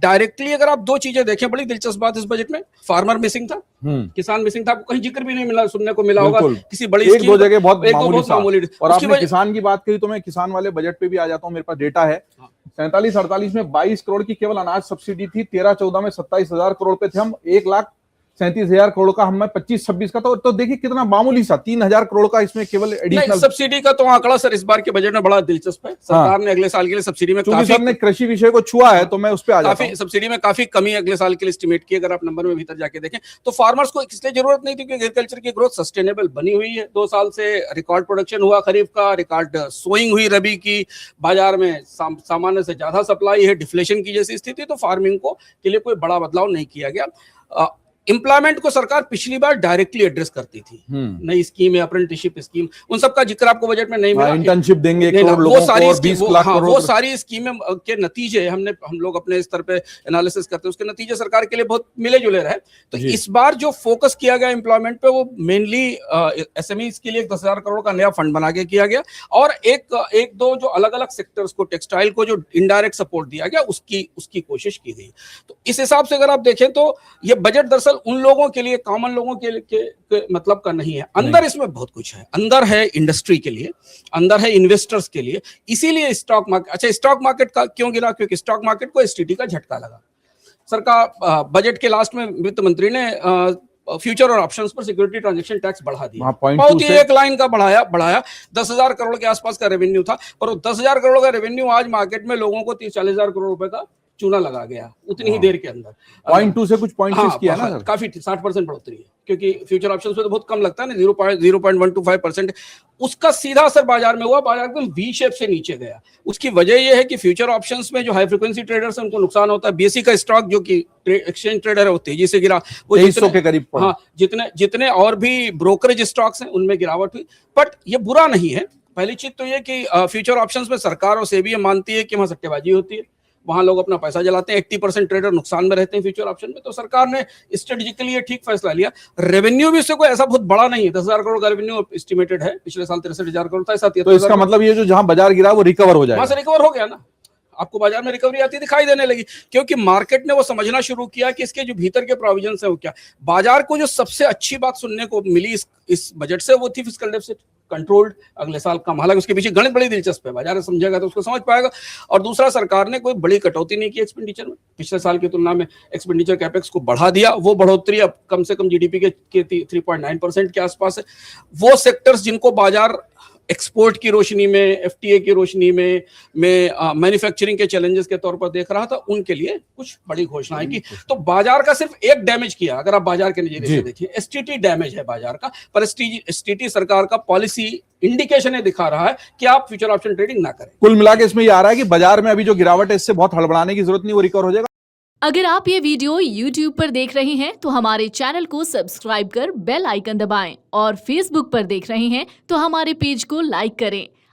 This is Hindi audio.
डायरेक्टली अगर आप दो चीजें देखें, बड़ी दिलचस्प बात इस बजट में, फार्मर मिसिंग था, किसान मिसिंग था, आपको कहीं जिक्र भी नहीं मिला, सुनने को मिला होगा किसी बड़ी एक दो जगह बहुत मामूली और आपने किसान की बात करी तो मैं किसान वाले बजट पे भी आ जाता हूँ। मेरे पास डेटा है, 37-48 में 22 करोड़ की केवल अनाज सब्सिडी थी, 13-14 में 27,000 करोड़ पे थे हम, 1,37,000 करोड़ का हम 25-26 का तो देखिए कितना मामूली सा 3,000 करोड़ का इसमें केवल एडिशनल सब्सिडी का तो आंकड़ा सर इस बार के बजट में बड़ा दिलचस्प है। सरकार ने अगले साल के लिए सब्सिडी में काफी, सर ने कृषि विषय को छुआ है तो मैं उस पर आ जाता हूं। सब्सिडी में काफी कमी अगले साल के लिए एस्टिमेट की, अगर आप नंबर में भीतर जाके देखें तो फार्मर्स को इसलिए जरूरत नहीं थी क्योंकि एग्रीकल्चर की ग्रोथ सस्टेनेबल बनी हुई है। 2 साल से रिकॉर्ड प्रोडक्शन हुआ खरीफ का, रिकॉर्ड सोइंग हुई रबी की, बाजार में सामान्य से ज्यादा सप्लाई है, डिफ्लेशन की जैसी स्थिति, तो फार्मिंग को के लिए कोई बड़ा बदलाव नहीं किया गया। एम्प्लॉयमेंट को सरकार पिछली बार डायरेक्टली एड्रेस करती थी, नई स्कीम है, अप्रेंटिसशिप स्कीम, उन सब का जिक्र आपको बजट में नहीं मिला। इंटर्नशिप देंगे 1 करोड़ लोगों को और 20 लाख करोड़, वो सारी स्कीमें के नतीजे हम लोग अपने स्तर पे एनालिसिस करते हैं, उसके नतीजे सरकार के लिए बहुत मिले जुले रहे। तो इस बार जो फोकस किया गया एम्प्लॉयमेंट पे वो मेनली एसएमईज के लिए 10,000 करोड़ का नया फंड बना के किया गया, और एक दो जो अलग अलग सेक्टर्स को, टेक्सटाइल को जो इनडायरेक्ट सपोर्ट दिया गया उसकी कोशिश की गई। तो इस हिसाब से अगर आप देखें तो ये बजट दरअसल उन लोगों के लिए, कॉमन लोगों के मतलब का नहीं है। अंदर इसमें बहुत कुछ है, अंदर है इंडस्ट्री के लिए, अंदर है इन्वेस्टर्स के लिए। इसीलिए स्टॉक मार्केट, अच्छा स्टॉक मार्केट का क्यों गिरा? क्योंकि स्टॉक मार्केट को एसटीटी का झटका लगा। सरकार बजट के लास्ट में वित्त मंत्री ने फ्यूचर और ऑप्शंस पर सिक्योरिटी ट्रांजैक्शन टैक्स बढ़ा दिया, बहुत ही एक लाइन का बढ़ाया 10,000 करोड़ के आसपास का रेवेन्यू था, और 10,000 करोड़ का रेवेन्यू आज मार्केट में लोगों को 30-40,000 करोड़ रुपए का चूना लगा गया उतनी ही देर के अंदर। 0.2 से कुछ 0.6 किया ना सर, काफी 60% बढ़ोतरी है, क्योंकि फ्यूचर ऑप्शंस में तो बहुत कम लगता है ना, 0.125%। उसका सीधा असर बाजार में हुआ, बाजार एकदम वी शेप से नीचे गया। उसकी वजह यह है कि फ्यूचर ऑप्शंस में जो हाई फ्रीक्वेंसी ट्रेडर्स हैं उनको नुकसान होता है। बीएसई का स्टॉक जो कि एक्सचेंज ट्रेडर है वो तेजी से गिरा, वो 2300 के करीब। हाँ, जितने और भी ब्रोकरेज स्टॉक्स हैं उनमें गिरावट हुई, बट ये बुरा नहीं है। पहली चीज तो ये कि फ्यूचर ऑप्शंस में सरकार और सेबी मानती है कि वहां सट्टेबाजी होती है, वहां लोग अपना पैसा जलाते हैं, 80% ट्रेडर नुकसान में रहते हैं फ्यूचर ऑप्शन में। तो सरकार ने स्ट्रेटेजिकली ये ठीक फैसला लिया। रेवेन्यू भी इससे कोई ऐसा बहुत बड़ा नहीं है, 10,000 करोड़ का रेवेन्यू एस्टिमेटेड है, पिछले साल 63,000 करोड़ था, तो इसका मतलब ये जो जहां बाजार गिरा वो रिकवर हो जाएगा, वहां से रिकवर हो गया ना, आपको बाजार में रिकवरी आती दिखाई देने लगी, क्योंकि मार्केट ने वो समझना शुरू किया कि इसके जो भीतर के प्रोविजंस है वो क्या। बाजार को जो सबसे अच्छी बात सुनने को मिली इस बजट से वो थी फिस्कल डेफिसिट कंट्रोल्ड, अगले साल कम। हालांकि उसके पीछे गणित बड़ी दिलचस्प है, बाजार समझेगा तो उसको समझ पाएगा। और दूसरा, सरकार ने कोई बड़ी कटौती नहीं की एक्सपेंडिचर में, पिछले साल की तुलना में एक्सपेंडिचर कैपेक्स को बढ़ा दिया। वो बढ़ोतरी अब कम से कम जीडीपी के 3.9% के आसपास है। वो सेक्टर्स जिनको बाजार एक्सपोर्ट की रोशनी में, एफटीए की रोशनी में मैन्युफैक्चरिंग के चैलेंजेस के तौर पर देख रहा था, उनके लिए कुछ बड़ी घोषणाएं की। तो बाजार का सिर्फ एक डैमेज किया, अगर आप बाजार के नजरिए से देखिए, एसटीटी डैमेज है बाजार का, पर एसटीटी सरकार का पॉलिसी इंडिकेशन दिखा रहा है कि आप फ्यूचर ऑप्शन ट्रेडिंग ना करें। कुल मिलाकर इसमें ये आ रहा है कि बाजार में अभी जो गिरावट है इससे बहुत हड़बड़ाने की जरूरत नहीं, वो रिकवर हो जाएगा। अगर आप ये वीडियो YouTube पर देख रहे हैं तो हमारे चैनल को सब्सक्राइब कर बेल आइकन दबाएं, और Facebook पर देख रहे हैं तो हमारे पेज को लाइक करें।